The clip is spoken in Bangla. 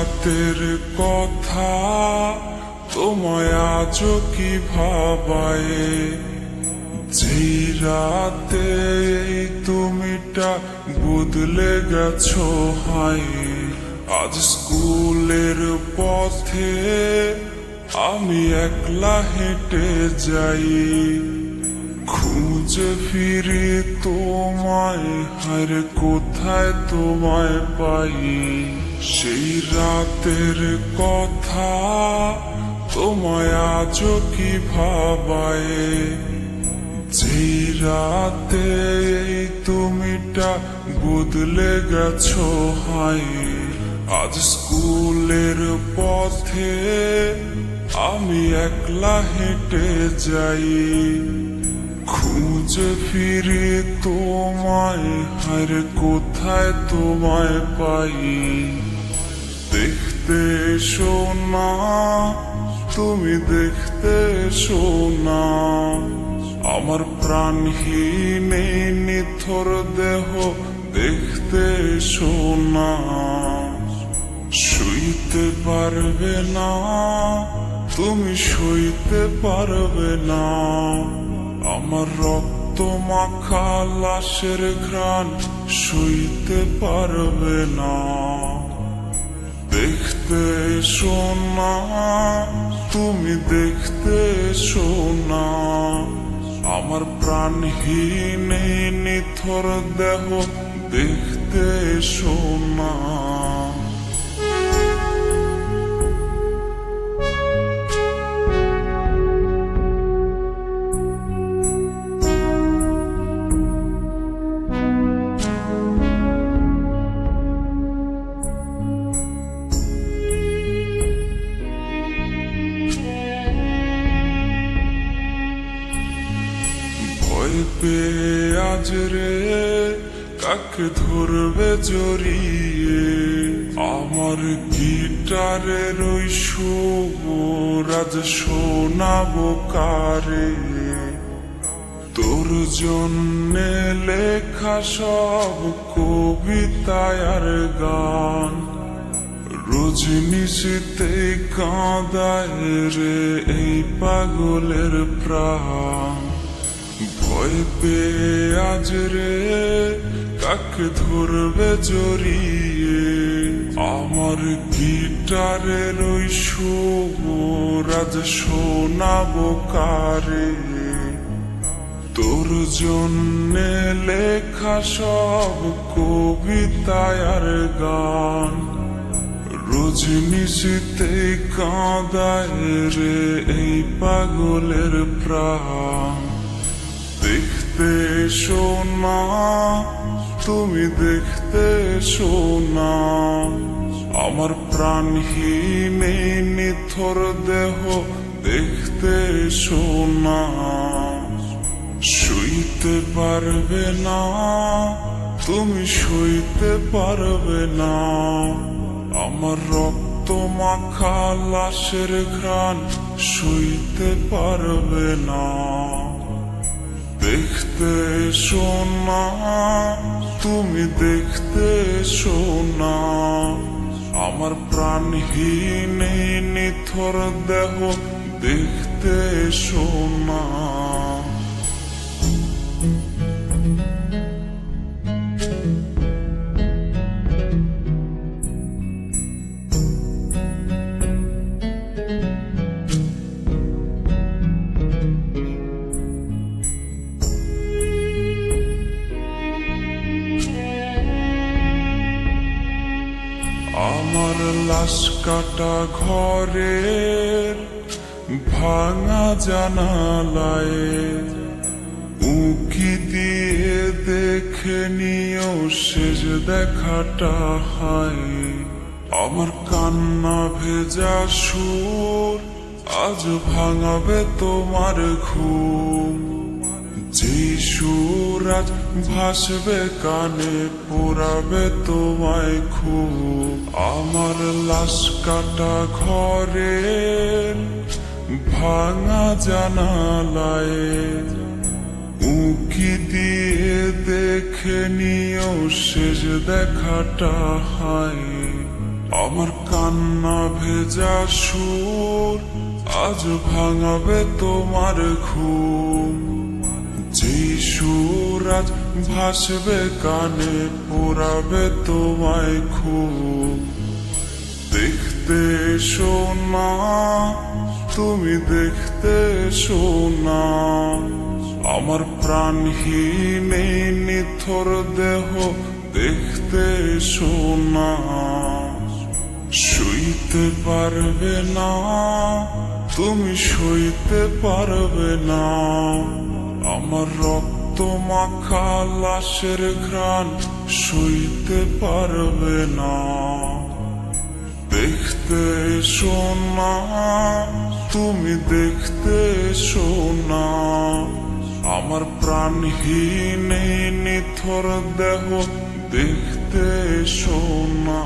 রাতের কথা তোমায় আজও কি ভাবায়, যেই রাতে তুমিটা বদলে গেছো হায়। আজ স্কুলের পথে আমি একলা হেঁটে যাই, খুঁজে ফিরি তোমায়, হায় কোথায় তোমায় পাই। সেই রাতের কথা তোমায় আজও কি ভাবায়, যেই রাতে তুমিটা বদলে গেছো হায়। আজ স্কুলের পথে আমি একলা হেঁটে যাই, খুঁজে ফিরি তোমায়, হায় কোথায় তোমায় পাই। দেখতে এসো না, তুমি দেখতে এসো না, আমার প্রাণহীন এই নিথর দেহ দেখতে এসো না। শুইতে পারবে না, তুমি সইতে পারবে না, আমার রক্ত মাখা লাশের ঘ্রাণ সইতে পারবে না। দেখতে এসো না, তুমি দেখতে এসো না, আমার প্রাণহীন এই নিথর দেহ দেখতে এসো না। ভয় পেয়ে আজ রে কাকে ধরবে জড়িয়ে, আমার গিটারের ওই সুর আজ শোনাবো কারে। তোর জন্যে লেখা সব কবিতায় আর গান, রজনীশীতে কাঁদায় রে এই পাগলের প্রাণ। ভয় পেয়ে আজ রে কাকে ধরবে জড়িয়ে, আমার গিটারের ওই সুর আজ শোনাবো কারে। তোর জন্যে লেখা সব কবিতায় আর গান, রজনীশীতে কাঁদায় রে এই পাগলের প্রাণ। দেখতে এসো না, তুমি দেখতে এসো না, আমার প্রাণহীন এই নিথর দেহ দেখতে এসো না। শুইতে পারবে না, তুমি সইতে পারবে না, আমার রক্ত মাখা লাশের ঘ্রাণ সইতে পারবে না। দেখতে এসো না, তুমি দেখতে এসো না, আমার প্রাণহীন এই নিথর দেহ দেখতে এসো না। আমার লাশ কাটা ঘরের ভাঙা জানালায় উঁকি দিয়ে দেখে নিও শেষ দেখাটা হায়। আমার কান্না ভেজা সুর আজ ভাঙাবে তোমার ঘুম, যে সুর আজ ভাসবে কানে পোড়াবে তোমায় খুব। আমার লাশ কাটা ঘরের ভাঙা জানালায় উঁকি দিয়ে দেখে নিও শেষ দেখাটা হায়। আমার কান্না ভেজা সুর আজ ভাঙাবে তোমার ঘুম। যেই সুর আজ ভাসবে কানে পোড়াবে তোমায় খুব। দেখতে এসো না, তুমি দেখতে এসো না, আমার প্রাণহীন এই নিথর দেহ দেখতে এসো না। শুইতে পারবে না, তুমি সইতে পারবে না, আমার রক্ত মাখা লাশের ঘ্রাণ সইতে পারবে না। দেখতে এসো না, তুমি দেখতে এসো না, আমার প্রাণহীন এই নিথর দেহ দেখতে এসো না।